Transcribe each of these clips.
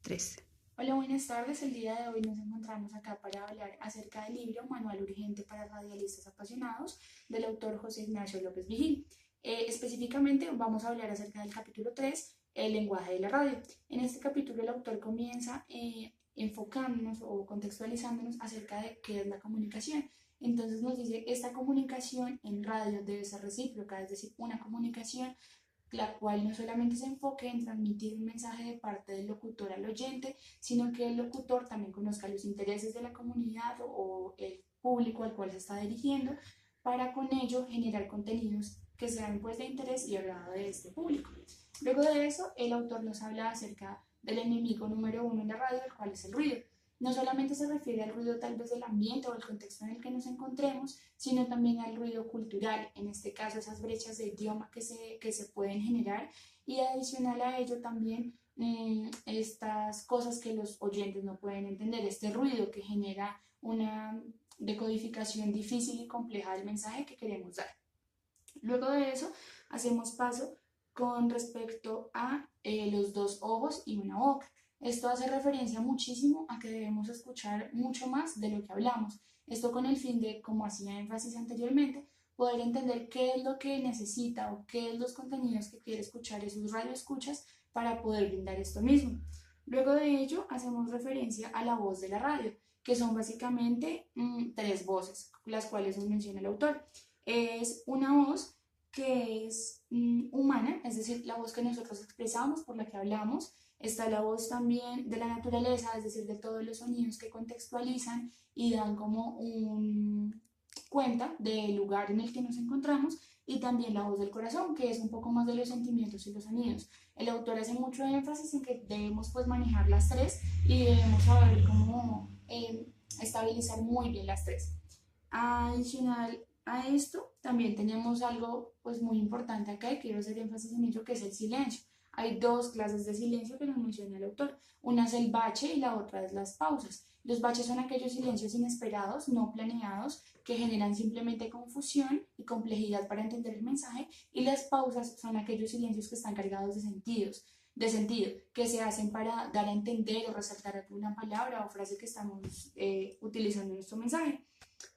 3. Hola, buenas tardes. El día de hoy nos encontramos acá para hablar acerca del libro Manual Urgente para Radialistas Apasionados del autor José Ignacio López Vigil. Específicamente vamos a hablar acerca del capítulo 3, el lenguaje de la radio. En este capítulo el autor comienza enfocándonos o contextualizándonos acerca de qué es la comunicación. Entonces nos dice, esta comunicación en radio debe ser recíproca, es decir, una comunicación la cual no solamente se enfoque en transmitir un mensaje de parte del locutor al oyente, sino que el locutor también conozca los intereses de la comunidad o el público al cual se está dirigiendo, para con ello generar contenidos que sean pues de interés y agrado de este público. Luego de eso, el autor nos habla acerca del enemigo número uno en la radio, el cual es el ruido. No solamente se refiere al ruido tal vez del ambiente o el contexto en el que nos encontremos, sino también al ruido cultural, en este caso esas brechas de idioma que se pueden generar, y adicional a ello también estas cosas que los oyentes no pueden entender, este ruido que genera una decodificación difícil y compleja del mensaje que queremos dar. Luego de eso hacemos paso con respecto a los dos ojos y una boca. Esto hace referencia muchísimo a que debemos escuchar mucho más de lo que hablamos. Esto con el fin de, como hacía énfasis anteriormente, poder entender qué es lo que necesita o qué es los contenidos que quiere escuchar esos radioescuchas para poder brindar esto mismo. Luego de ello, hacemos referencia a la voz de la radio, que son básicamente tres voces, las cuales nos menciona el autor. Es una voz que es humana, es decir, la voz que nosotros expresamos, por la que hablamos. Está la voz también de la naturaleza, es decir, de todos los sonidos que contextualizan y dan como un cuenta del lugar en el que nos encontramos, y también la voz del corazón, que es un poco más de los sentimientos y los sonidos. El autor hace mucho énfasis en que debemos pues manejar las tres y debemos saber cómo estabilizar muy bien las tres. Adicional a esto, también tenemos algo pues muy importante acá y quiero hacer énfasis en ello, que es el silencio. Hay dos clases de silencio que nos menciona el autor. Una es el bache y la otra es las pausas. Los baches son aquellos silencios inesperados, no planeados, que generan simplemente confusión y complejidad para entender el mensaje, y las pausas son aquellos silencios que están cargados de sentido, que se hacen para dar a entender o resaltar alguna palabra o frase que estamos utilizando en nuestro mensaje.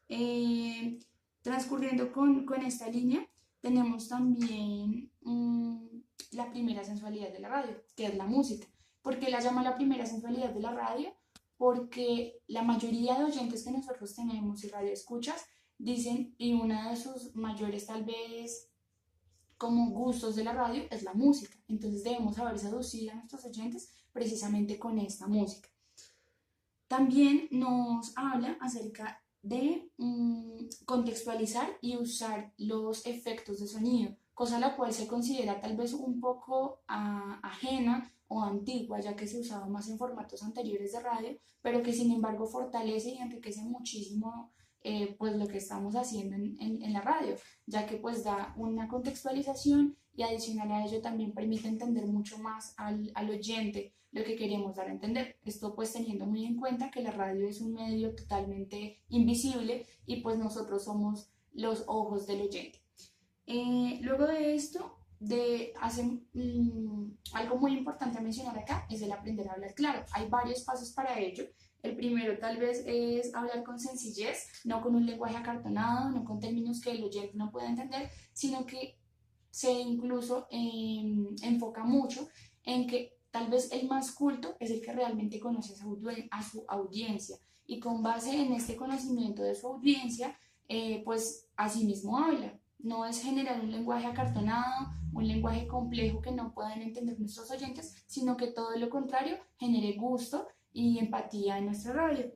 Eh, Transcurriendo con esta línea, tenemos también la primera sensualidad de la radio, que es la música. ¿Por qué la llama la primera sensualidad de la radio? Porque la mayoría de oyentes que nosotros tenemos y radioescuchas dicen, y una de sus mayores tal vez como gustos de la radio es la música. Entonces debemos saber seducir a nuestros oyentes precisamente con esta música. También nos habla acerca de contextualizar y usar los efectos de sonido, cosa la cual se considera tal vez un poco ajena o antigua, ya que se usaba más en formatos anteriores de radio, pero que sin embargo fortalece y enriquece muchísimo pues lo que estamos haciendo en la radio, ya que pues da una contextualización y adicional a ello también permite entender mucho más al oyente lo que queremos dar a entender. Esto pues teniendo muy en cuenta que la radio es un medio totalmente invisible y pues nosotros somos los ojos del oyente. Luego de esto, algo muy importante a mencionar acá es el aprender a hablar claro. Hay varios pasos para ello. El primero tal vez es hablar con sencillez, no con un lenguaje acartonado, no con términos que el oyente no pueda entender, sino que se incluso enfoca mucho en que tal vez el más culto es el que realmente conoce a su audiencia, y con base en este conocimiento de su audiencia, pues así mismo habla. No es generar un lenguaje acartonado, un lenguaje complejo que no puedan entender nuestros oyentes, sino que todo lo contrario, genere gusto y empatía en nuestra radio.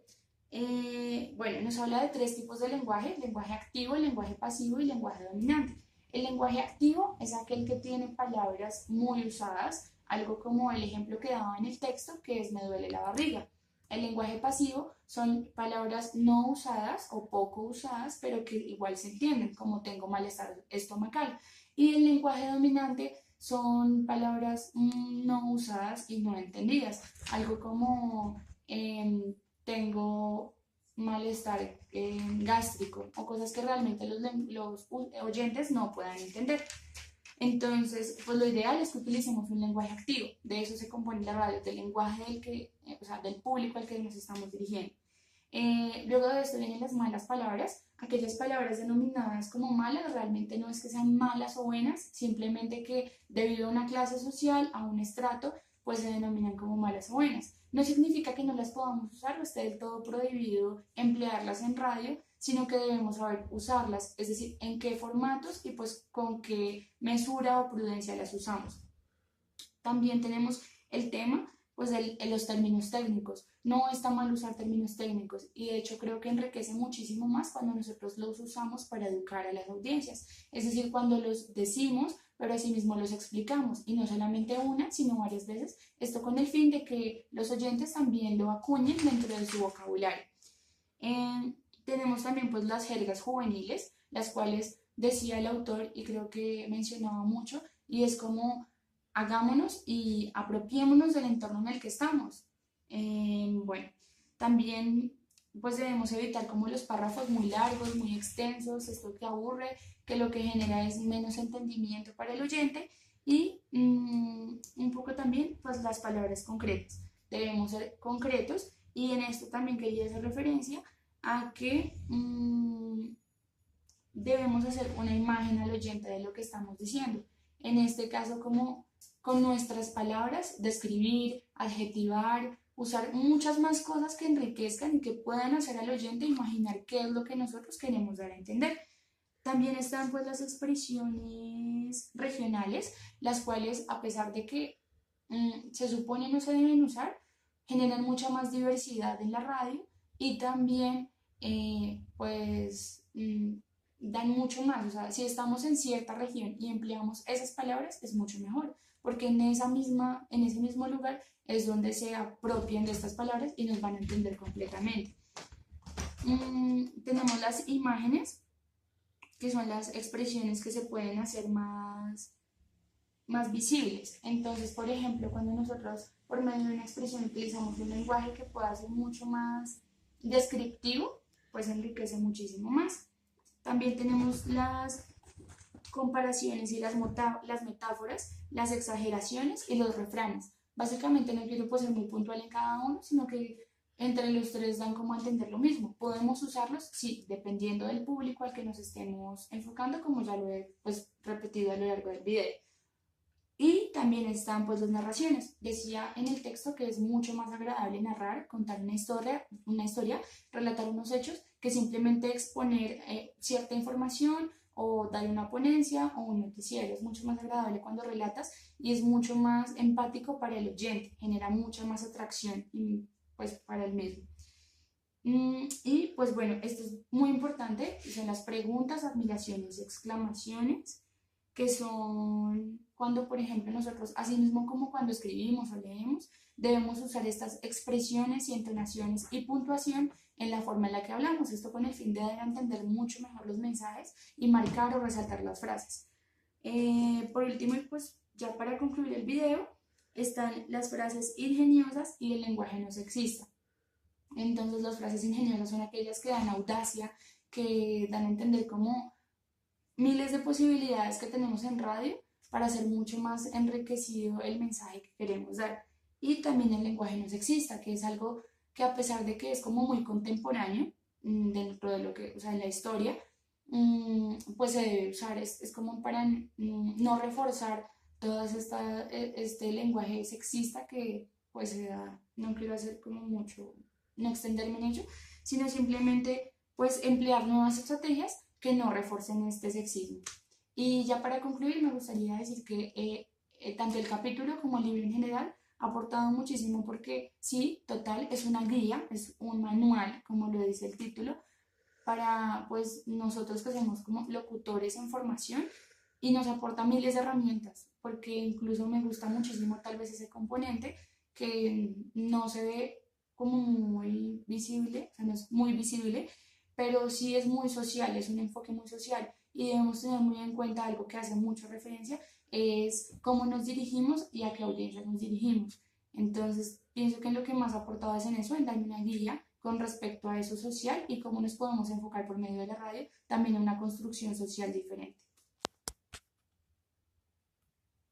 Bueno, nos habla de tres tipos de lenguaje activo, el lenguaje pasivo y el lenguaje dominante. El lenguaje activo es aquel que tiene palabras muy usadas, algo como el ejemplo que daba en el texto, que es me duele la barriga. El lenguaje pasivo son palabras no usadas o poco usadas, pero que igual se entienden, como tengo malestar estomacal. Y el lenguaje dominante son palabras no usadas y no entendidas, algo como tengo malestar gástrico, o cosas que realmente los oyentes no puedan entender. Entonces, pues lo ideal es que utilicemos un lenguaje activo. De eso se compone la radio, del lenguaje o sea, del público al que nos estamos dirigiendo. Luego de esto vienen las malas palabras. Aquellas palabras denominadas como malas realmente no es que sean malas o buenas, simplemente que debido a una clase social, a un estrato, pues se denominan como malas o buenas. No significa que no las podamos usar o esté del todo prohibido emplearlas en radio, sino que debemos saber usarlas, es decir, en qué formatos y pues con qué mesura o prudencia las usamos. También tenemos el tema pues de los términos técnicos. No está mal usar términos técnicos y de hecho creo que enriquece muchísimo más cuando nosotros los usamos para educar a las audiencias. Es decir, cuando los decimos, pero asimismo los explicamos y no solamente una, sino varias veces. Esto con el fin de que los oyentes también lo acuñen dentro de su vocabulario. Tenemos también pues las jergas juveniles, las cuales decía el autor y creo que mencionaba mucho, y es como hagámonos y apropiémonos del entorno en el que estamos. Bueno, también pues debemos evitar como los párrafos muy largos, muy extensos, esto que aburre, que lo que genera es menos entendimiento para el oyente y un poco también pues las palabras concretas. Debemos ser concretos y en esto también quería hacer referencia a que debemos hacer una imagen al oyente de lo que estamos diciendo. En este caso, como con nuestras palabras, describir, adjetivar, usar muchas más cosas que enriquezcan y que puedan hacer al oyente imaginar qué es lo que nosotros queremos dar a entender. También están pues las expresiones regionales, las cuales a pesar de que se supone no se deben usar, generan mucha más diversidad en la radio y también pues dan mucho más. O sea, si estamos en cierta región y empleamos esas palabras es mucho mejor, porque en ese mismo lugar es donde se apropian de estas palabras y nos van a entender completamente. Tenemos las imágenes, que son las expresiones que se pueden hacer más visibles. Entonces, por ejemplo, cuando nosotros por medio de una expresión utilizamos un lenguaje que pueda ser mucho más descriptivo, pues enriquece muchísimo más. También tenemos las comparaciones y las metáforas, las exageraciones y los refranes. Básicamente no quiero pues ser muy puntual en cada uno, sino que entre los tres dan como a entender lo mismo. ¿Podemos usarlos? Sí, dependiendo del público al que nos estemos enfocando, como ya lo he pues, repetido a lo largo del video. Y también están pues las narraciones. Decía en el texto que es mucho más agradable narrar, contar una historia, relatar unos hechos, que simplemente exponer cierta información o dar una ponencia o un noticiero. Es mucho más agradable cuando relatas y es mucho más empático para el oyente, genera mucha más atracción y, pues para el mismo. Y pues bueno, esto es muy importante, son las preguntas, admiraciones y exclamaciones, que son cuando, por ejemplo, nosotros, así mismo como cuando escribimos o leemos, debemos usar estas expresiones y entonaciones y puntuación en la forma en la que hablamos, esto con el fin de dar a entender mucho mejor los mensajes y marcar o resaltar las frases. Por último, y pues ya para concluir el video, están las frases ingeniosas y el lenguaje no sexista. Entonces, las frases ingeniosas son aquellas que dan audacia, que dan a entender como miles de posibilidades que tenemos en radio para hacer mucho más enriquecido el mensaje que queremos dar. Y también el lenguaje no sexista, que es algo que a pesar de que es como muy contemporáneo dentro de lo que, o sea, en la historia, pues se debe usar, es como para no reforzar todo este lenguaje sexista que pues se da, no quiero hacer como mucho, no extenderme en ello, sino simplemente pues emplear nuevas estrategias que no refuercen este sexismo. Y ya para concluir me gustaría decir que tanto el capítulo como el libro en general ha aportado muchísimo porque sí, total, es una guía, es un manual, como lo dice el título, para pues nosotros que somos como locutores en formación y nos aporta miles de herramientas, porque incluso me gusta muchísimo tal vez ese componente que no se ve como muy visible, o sea, no es muy visible, pero sí es muy social, es un enfoque muy social y debemos tener muy en cuenta algo que hace mucha referencia, es cómo nos dirigimos y a qué audiencia nos dirigimos. Entonces, pienso que lo que más ha aportado es en eso, en darme una guía con respecto a eso social y cómo nos podemos enfocar por medio de la radio también en una construcción social diferente.